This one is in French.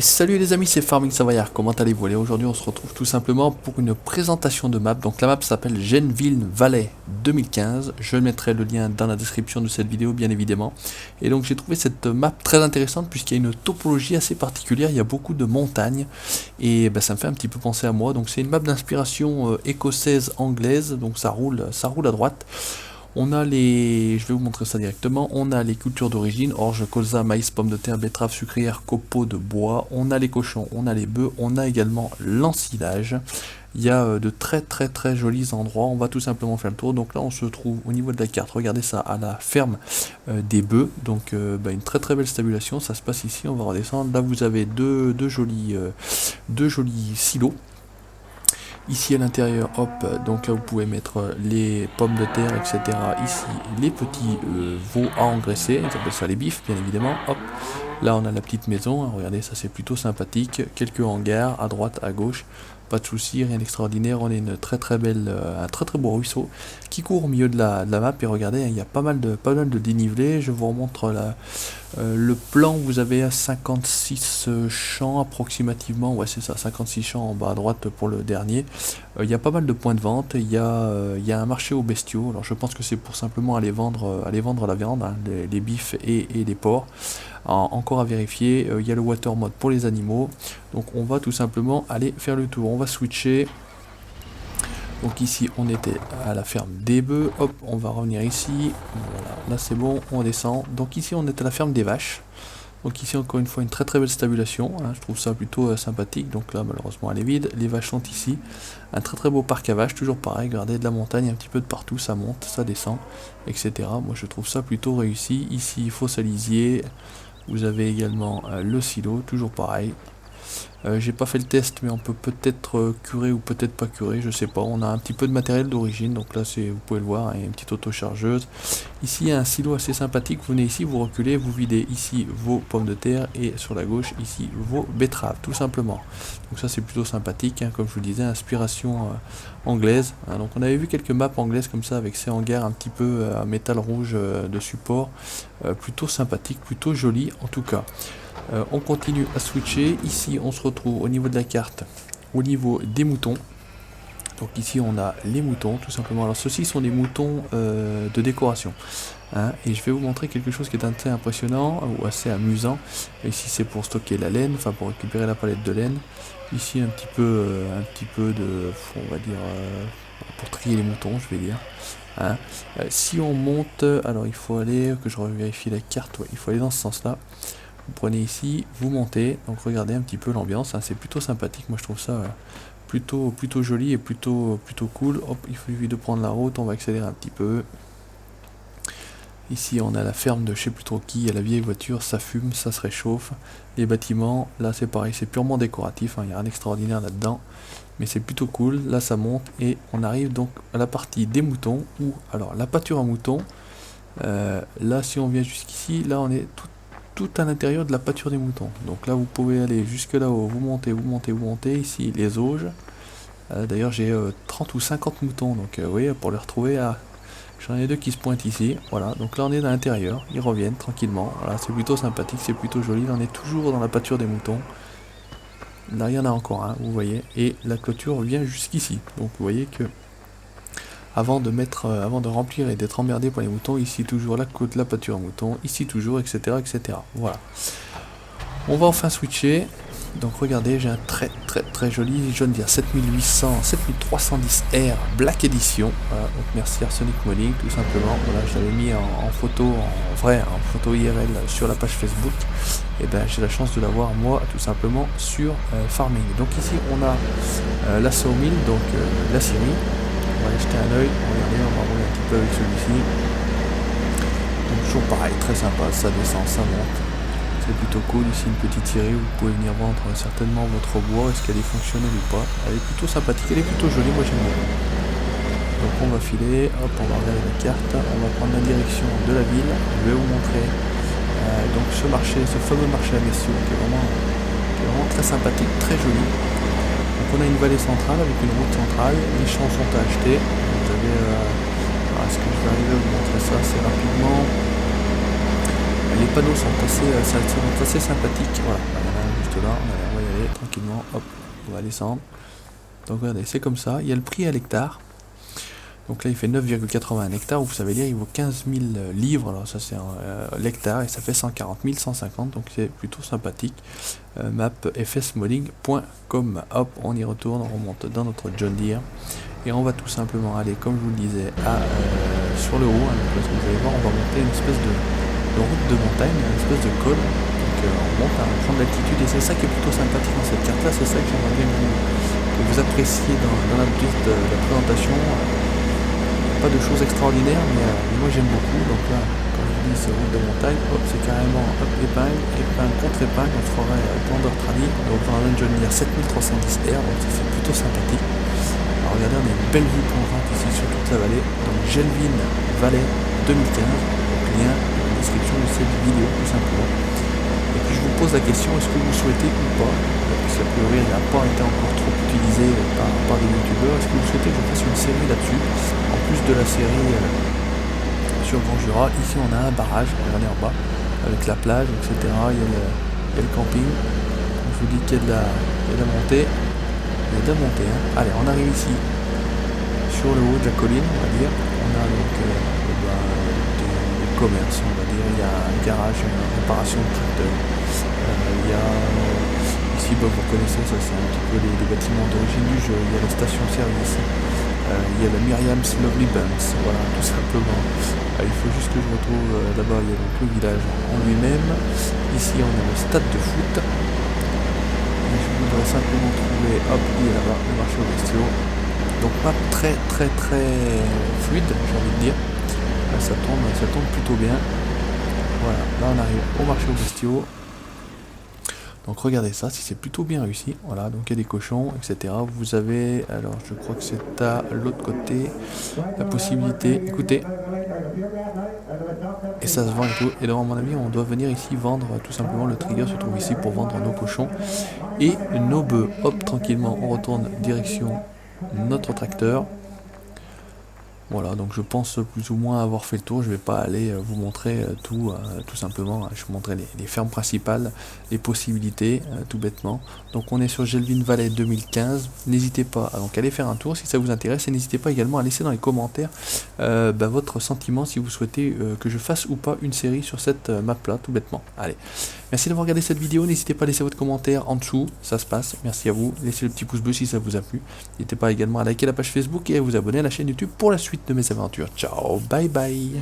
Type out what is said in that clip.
Salut les amis, c'est Farming Savoyard, comment allez-vous? Allez, aujourd'hui on se retrouve tout simplement pour une présentation de map. Donc la map s'appelle Genville Valley 2015, je mettrai le lien dans la description de cette vidéo bien évidemment. Et donc j'ai trouvé cette map très intéressante puisqu'il y a une topologie assez particulière, il y a beaucoup de montagnes et ça me fait un petit peu penser à moi. Donc c'est une map d'inspiration écossaise anglaise, donc ça roule à droite. On a les, je vais vous montrer ça directement, on a les cultures d'origine, orge, colza, maïs, pommes de terre, betterave sucrière, copeaux de bois, on a les cochons, on a les bœufs, on a également l'ensilage. Il y a de très jolis endroits, on va tout simplement faire le tour. Donc là on se trouve au niveau de la carte, regardez ça, à la ferme des bœufs, donc une très belle stabulation, ça se passe ici, on va redescendre. Là vous avez deux jolis silos. Ici à l'intérieur, hop, donc là vous pouvez mettre les pommes de terre, etc. Ici, les petits veaux à engraisser, ils appellent ça les bifs, bien évidemment. Hop, là on a la petite maison, hein, regardez, ça c'est plutôt sympathique. Quelques hangars, à droite, à gauche, pas de soucis, rien d'extraordinaire. On a une très belle, un très beau ruisseau qui court au milieu de la map. Et regardez, hein, il y a pas mal de dénivelé. Je vous remontre le plan. Vous avez 56 champs approximativement, ouais c'est ça, 56 champs en bas à droite pour le dernier. Il y a pas mal de points de vente, il y a un marché aux bestiaux. Alors je pense que c'est pour simplement aller vendre la viande, hein, les bifs et les porcs. Encore à vérifier. Il y a le water mode pour les animaux, donc on va tout simplement aller faire le tour. On va switcher. Donc ici on était à la ferme des bœufs, hop, on va revenir ici, voilà, là c'est bon, on descend. Donc ici on est à la ferme des vaches. Donc ici encore une fois une très belle stabulation, hein, je trouve ça plutôt sympathique. Donc là malheureusement elle est vide, les vaches sont ici. Un très beau parc à vaches, toujours pareil, regardez, de la montagne un petit peu de partout, ça monte, ça descend, etc. Moi je trouve ça plutôt réussi. Ici fosse à lisier, vous avez également le silo, toujours pareil. J'ai pas fait le test, mais on peut peut-être curer ou peut-être pas curer, je sais pas. On a un petit peu de matériel d'origine, donc là c'est, vous pouvez le voir, hein, une petite auto-chargeuse. Ici il y a un silo assez sympathique, vous venez ici, vous reculez, vous videz ici vos pommes de terre et sur la gauche ici vos betteraves, tout simplement. Donc ça c'est plutôt sympathique, hein, comme je vous le disais, inspiration anglaise. Hein. Donc on avait vu quelques maps anglaises comme ça avec ces hangars un petit peu à métal rouge de support, plutôt sympathique, plutôt joli en tout cas. On continue à switcher. Ici on se retrouve au niveau de la carte, au niveau des moutons. Donc ici on a les moutons tout simplement. Alors ceux-ci sont des moutons de décoration, hein, et je vais vous montrer quelque chose qui est assez impressionnant ou assez amusant. Ici c'est pour stocker la laine, enfin pour récupérer la palette de laine. Ici un petit peu de, on va dire, pour trier les moutons, je vais dire. Hein. Si on monte, alors il faut aller, que je vérifie la carte, ouais, il faut aller dans ce sens-là. Vous prenez ici, vous montez, donc regardez un petit peu l'ambiance, hein, c'est plutôt sympathique, moi je trouve ça plutôt joli et plutôt cool. Hop, il suffit de prendre la route, on va accélérer un petit peu. Ici on a la ferme de je sais plus trop qui, il y a la vieille voiture, ça fume, ça se réchauffe. Les bâtiments, là c'est pareil, c'est purement décoratif, hein, il n'y a rien d'extraordinaire là-dedans. Mais c'est plutôt cool, là ça monte et on arrive donc à la partie des moutons, ou alors la pâture à moutons. Là si on vient jusqu'ici, là on est tout à l'intérieur de la pâture des moutons. Donc là vous pouvez aller jusque là-haut, vous montez, ici les auges. D'ailleurs j'ai 30 ou 50 moutons, donc oui, pour les retrouver, j'en ai deux qui se pointent ici. Voilà, donc là on est à l'intérieur, ils reviennent tranquillement. Voilà, c'est plutôt sympathique, c'est plutôt joli. Là on est toujours dans la pâture des moutons. Là il y en a encore un, vous voyez, et la clôture vient jusqu'ici. Donc vous voyez que avant de remplir et d'être emmerdé pour les moutons, ici toujours la pâture à moutons, ici toujours, etc. Voilà. On va enfin switcher. Donc regardez, j'ai un très joli John Deere 7310R Black Edition. Voilà, donc merci Arsenic Modding tout simplement. Voilà, je l'avais mis en photo, en photo IRL sur la page Facebook. Et ben j'ai la chance de l'avoir moi tout simplement sur Farming. Donc ici on a la sawmill, donc la scierie. On va jeter un oeil, regardez, on va rouler un petit peu avec celui-ci. Donc toujours pareil, très sympa, ça descend, ça monte. C'est plutôt cool, ici une petite scierie où vous pouvez venir vendre certainement votre bois, est-ce qu'elle est fonctionnelle ou pas. Elle est plutôt sympathique, elle est plutôt jolie, moi j'aime bien. Donc on va filer, hop, on va regarder la carte, on va prendre la direction de la ville. Je vais vous montrer donc ce fameux marché à bestiaux qui est vraiment très sympathique, très joli. Donc on a une vallée centrale avec une route centrale, les champs sont à acheter. Vous avez, est-ce que je vais arriver à vous montrer ça assez rapidement? Les panneaux sont assez sympathiques. Voilà, il y en a un juste juste là, on va y aller tranquillement, hop, on va descendre. Donc regardez, c'est comme ça, il y a le prix à l'hectare. Donc là il fait 9,81 hectares, vous savez lire, il vaut 15 000 livres, alors ça c'est l'hectare et ça fait 140 150, donc c'est plutôt sympathique. Mapfsmodding.com, hop, on y retourne, on remonte dans notre John Deere et on va tout simplement aller, comme je vous le disais, sur le haut, hein, donc là, ce que vous allez voir, on va monter une espèce de route de montagne, une espèce de col, donc on monte à prendre l'altitude et c'est ça qui est plutôt sympathique dans cette carte là, c'est ça que j'aimerais bien que vous appréciez dans la petite la présentation. Pas de choses extraordinaires, mais moi j'aime beaucoup. Donc là, quand je dis c'est route de montagne, c'est carrément épingle contre épingle, on ferait tendeur trali. Donc on a un John Deere 7310R, donc ça c'est plutôt sympathique. Alors regardez, on a une belle vue plongeante ici sur toute la vallée. Donc Genvin Valley 2015, donc lien dans la description de cette vidéo tout simplement. Et puis je vous pose la question, est-ce que vous souhaitez ou pas, puisqu'a priori elle n'a pas été encore trop utilisée par des youtubeurs, est-ce que vous souhaitez que je fasse une série là-dessus, en plus de la série sur Grand Jura. Ici on a un barrage, regardez en bas, avec la plage, etc. Il y a le camping, je vous dis qu'il y a de la montée, hein. Allez, on arrive ici, sur le haut de la colline, on va dire, on a donc des commerces, on va dire, il y a un garage, une réparation de tracteur, il y a ici, vous connaissez ça, c'est un petit peu les bâtiments d'origine du jeu, il y a la station-service, il y a la Myriam's Lovely Buns, voilà, tout simplement. Il faut juste que je retrouve, là-bas il y a donc le village en lui-même, ici on a le stade de foot, et je voudrais simplement trouver, hop, il est là-bas, le marché aux bestiaux, donc pas très fluide, j'ai envie de dire, ça tourne plutôt bien. Voilà, là on arrive au marché aux bestiaux. Donc regardez ça, si c'est plutôt bien réussi. Voilà, donc il y a des cochons, etc. Vous avez, alors je crois que c'est à l'autre côté, la possibilité, écoutez, et ça se vend et tout. Et donc à mon avis, on doit venir ici vendre, tout simplement, le trigger se trouve ici pour vendre nos cochons et nos bœufs. Hop, tranquillement, on retourne direction notre tracteur. Voilà, donc je pense plus ou moins avoir fait le tour. Je vais pas aller vous montrer tout simplement. Je vous montrerai les fermes principales, les possibilités, tout bêtement. Donc on est sur Genvin Valley 2015. N'hésitez pas à donc aller faire un tour si ça vous intéresse. Et n'hésitez pas également à laisser dans les commentaires votre sentiment si vous souhaitez que je fasse ou pas une série sur cette map là, tout bêtement. Allez, merci d'avoir regardé cette vidéo. N'hésitez pas à laisser votre commentaire en dessous, ça se passe. Merci à vous. Laissez le petit pouce bleu si ça vous a plu. N'hésitez pas également à liker la page Facebook et à vous abonner à la chaîne YouTube pour la suite de mes aventures. Ciao, bye bye.